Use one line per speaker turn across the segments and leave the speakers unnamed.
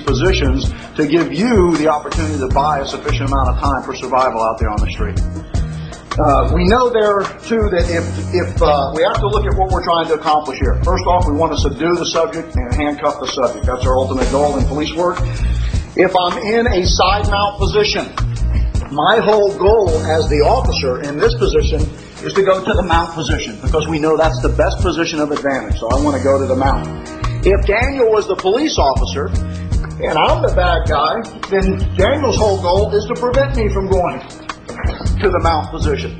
positions to give you the opportunity to buy a sufficient amount of time for survival out there on the street. We know there, too, that if we have to look at what we're trying to accomplish here. First off, we want to subdue the subject and handcuff the subject. That's our ultimate goal in police work. If I'm in a side mount position, my whole goal as the officer in this position is to go to the mount position because we know that's the best position of advantage. So I want to go to the mount. If Daniel was the police officer and I'm the bad guy, then Daniel's whole goal is to prevent me from going to the mount position.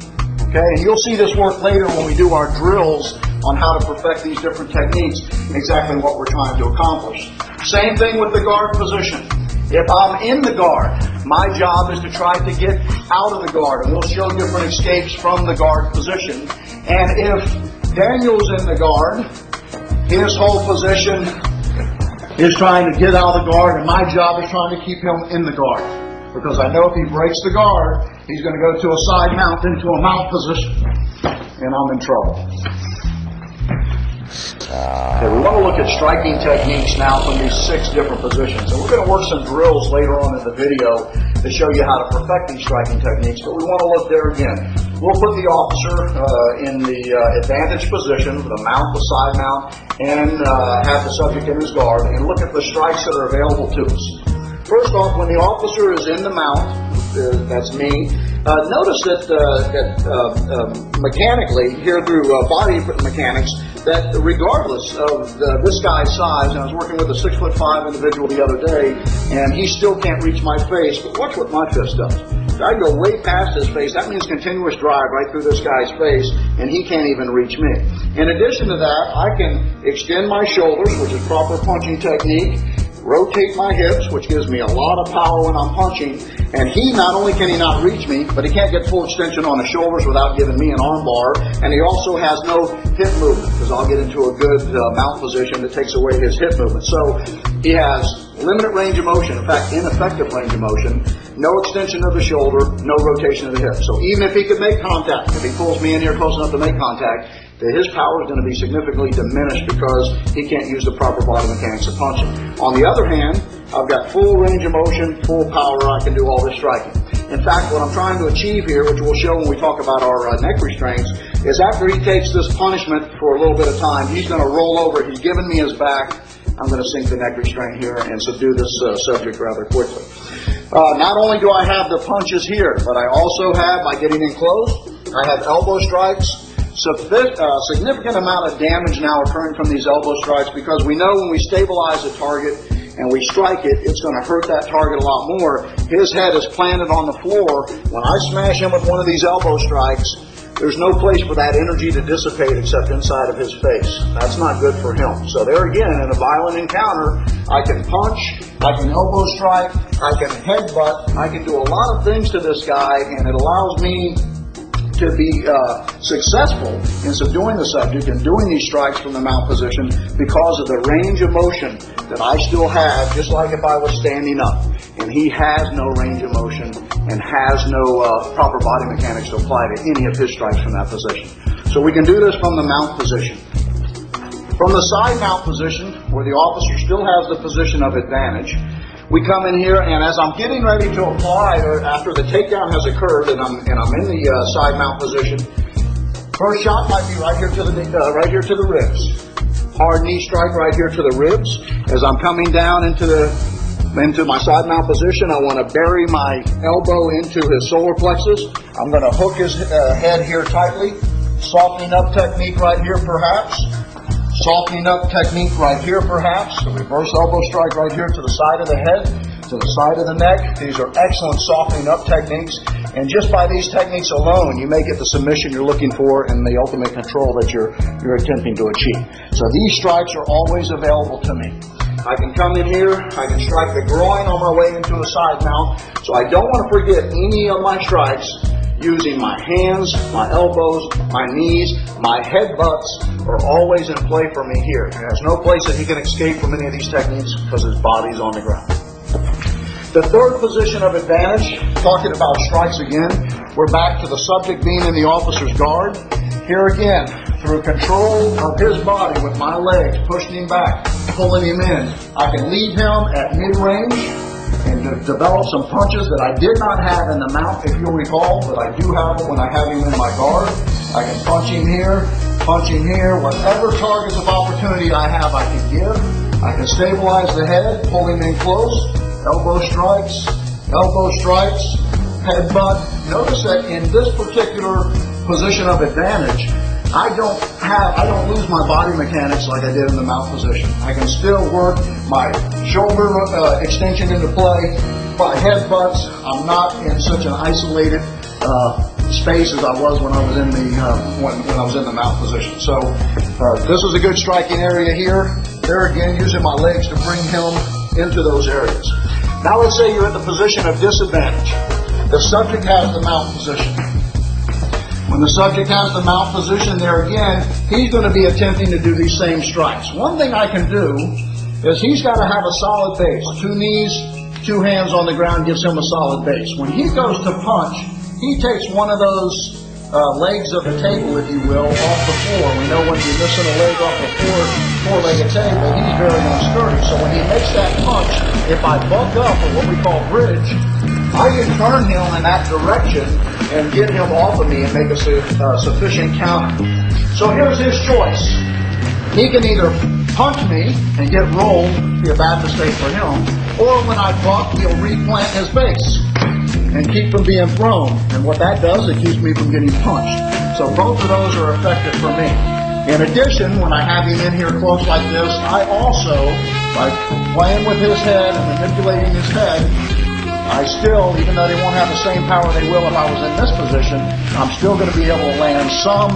Okay, and you'll see this work later when we do our drills on how to perfect these different techniques, exactly what we're trying to accomplish. Same thing with the guard position. If I'm in the guard, my job is to try to get out of the guard, and we'll show different escapes from the guard position. And if Daniel's in the guard, his whole position is trying to get out of the guard, and my job is trying to keep him in the guard. Because I know if he breaks the guard, he's going to go to a side mount into a mount position, and I'm in trouble. Okay, we want to look at striking techniques now from these 6 different positions. And we're going to work some drills later on in the video to show you how to perfect these striking techniques, but we want to look there again. We'll put the officer in the advantage position with a mount, the side mount, and have the subject in his guard, and look at the strikes that are available to us. First off, when the officer is in the mount, that's me, notice that mechanically, here through body mechanics, that regardless of this guy's size, and I was working with a 6'5" individual the other day, and he still can't reach my face, but watch what my fist does. I go way past his face. That means continuous drive right through this guy's face, and he can't even reach me. In addition to that, I can extend my shoulders, which is proper punching technique, rotate my hips, which gives me a lot of power when I'm punching, and he not only can he not reach me, but he can't get full extension on the shoulders without giving me an arm bar, and he also has no hip movement, because I'll get into a good mount position that takes away his hip movement. So he has limited range of motion, in fact, ineffective range of motion, no extension of the shoulder, no rotation of the hip. So even if he could make contact, if he pulls me in here close enough to make contact, his power is going to be significantly diminished because he can't use the proper body mechanics of punching. On the other hand, I've got full range of motion, full power, I can do all this striking. In fact, what I'm trying to achieve here, which we'll show when we talk about our neck restraints, is after he takes this punishment for a little bit of time, he's going to roll over. He's given me his back. I'm going to sink the neck restraint here and subdue this subject rather quickly. Not only do I have the punches here, but I also have, by getting in close, I have elbow strikes. Significant amount of damage now occurring from these elbow strikes because we know when we stabilize a target and we strike it, it's going to hurt that target a lot more. His head is planted on the floor. When I smash him with one of these elbow strikes, there's no place for that energy to dissipate except inside of his face. That's not good for him. So there again, in a violent encounter, I can punch, I can elbow strike, I can headbutt, I can do a lot of things to this guy, and it allows me to be successful in subduing the subject and doing these strikes from the mount position because of the range of motion that I still have, just like if I was standing up. And he has no range of motion and has no proper body mechanics to apply to any of his strikes from that position. So we can do this from the mount position. From the side mount position, where the officer still has the position of advantage, we come in here, and as I'm getting ready to apply, after the takedown has occurred, and I'm in the side mount position, first shot might be right here to the ribs. Hard knee strike right here to the ribs. As I'm coming down into my side mount position, I want to bury my elbow into his solar plexus. I'm going to hook his head here tightly. Softening up technique right here, perhaps. Softening up technique right here, perhaps. A reverse elbow strike right here to the side of the head, to the side of the neck. These are excellent softening up techniques. And just by these techniques alone, you may get the submission you're looking for and the ultimate control that you're attempting to achieve. So these strikes are always available to me. I can come in here, I can strike the groin on my way into a side mount. So I don't want to forget any of my strikes using my hands, my elbows, my knees, my headbutts are always in play for me here. There's no place that he can escape from any of these techniques because his body's on the ground. The third position of advantage, talking about strikes again, we're back to the subject being in the officer's guard. Here again, through control of his body with my legs, pushing him back, pulling him in, I can leave him at mid-range and develop some punches that I did not have in the mount, if you'll recall, but I do have them when I have him in my guard. I can punch him here, whatever targets of opportunity I have, I can give. I can stabilize the head, pull him in close, elbow strikes, headbutt. Notice that in this particular position of advantage, I don't lose my body mechanics like I did in the mount position. I can still work my shoulder extension into play, my headbutts. I'm not in such an isolated space as I was when I was in the when I was in the mount position. So this is a good striking area here. There again, using my legs to bring him into those areas. Now let's say you're in the position of disadvantage. The subject has the mount position. When the subject has the mount position, there again, he's going to be attempting to do these same strikes. One thing I can do is he's got to have a solid base. 2 knees, 2 hands on the ground gives him a solid base. When he goes to punch, he takes one of those legs of the table, if you will, off the floor. We know when you're missing a leg off the four-legged table, he's very unsturdy. So when he makes that punch, if I buck up, or what we call bridge, I can turn him in that direction and get him off of me and make a sufficient counter. So here's his choice. He can either punch me and get rolled, be a bad mistake for him, or when I buck, he'll replant his base and keep from being thrown. And what that does, it keeps me from getting punched. So both of those are effective for me. In addition, when I have him in here close like this, I also, by playing with his head and manipulating his head, I still, even though they won't have the same power they will if I was in this position, I'm still going to be able to land some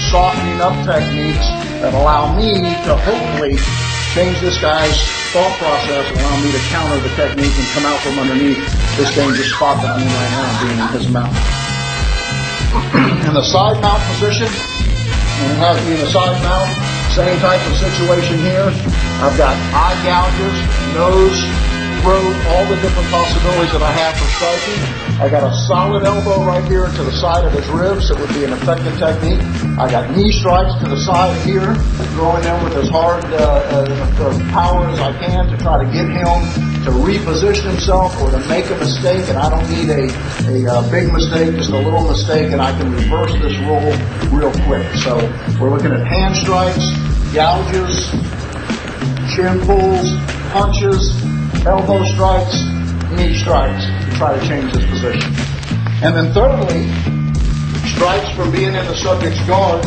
softening up techniques that allow me to hopefully change this guy's thought process and allow me to counter the technique and come out from underneath this dangerous spot that I'm in right now, being in his mount. In the side mount position, when it has me in the side mount, same type of situation here. I've got eye gouges, nose, throat, all the different possibilities that I have for striking. I got a solid elbow right here to the side of his ribs that would be an effective technique. I got knee strikes to the side here, throwing them with as hard power as I can to try to get him to reposition himself or to make a mistake, and I don't need a big mistake, just a little mistake, and I can reverse this roll real quick. So we're looking at hand strikes, gouges, chin pulls, punches, elbow strikes, knee strikes to try to change his position. And then thirdly, strikes from being in the subject's guard.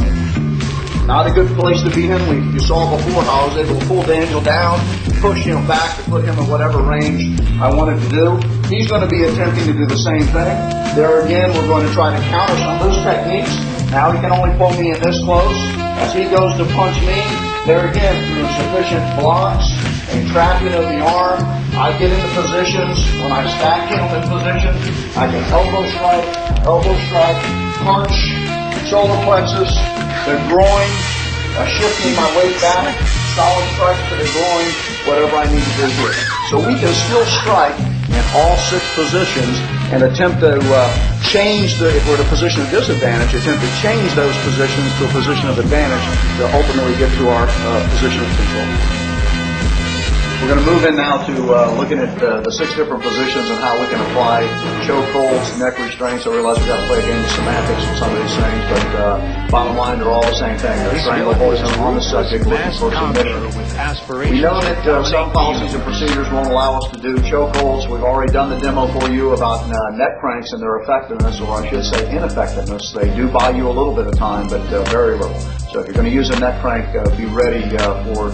Not a good place to be in. You saw before how I was able to pull Daniel down, push him back to put him in whatever range I wanted to do. He's going to be attempting to do the same thing. There again, we're going to try to counter some of those techniques. Now he can only pull me in this close. As he goes to punch me, there again, through sufficient blocks and trapping of the arm, I get into positions. When I stack him in position, I can elbow strike, punch, solar plexus, the groin, shifting my weight back, solid strikes to the groin, whatever I need to do here. So we can still strike in all 6 positions and attempt to change if we're in a position of disadvantage, attempt to change those positions to a position of advantage to ultimately get to our position of control. We're going to move in now to looking at the 6 different positions and how we can apply choke holds, neck restraints. I realize we've got to play a game of semantics with some of these things, but bottom line, they're all the same thing. They're strangleholds on the subject looking for submission. We know that some policies and procedures won't allow us to do choke holds. We've already done the demo for you about neck cranks and their effectiveness, or I should say ineffectiveness. They do buy you a little bit of time, but very little. So if you're going to use a neck crank, be ready for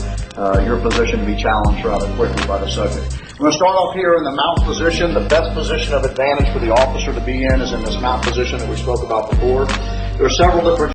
your position to be challenged rather quickly by the subject. We're going to start off here in the mount position. The best position of advantage for the officer to be in is in this mount position that we spoke about before. There are several different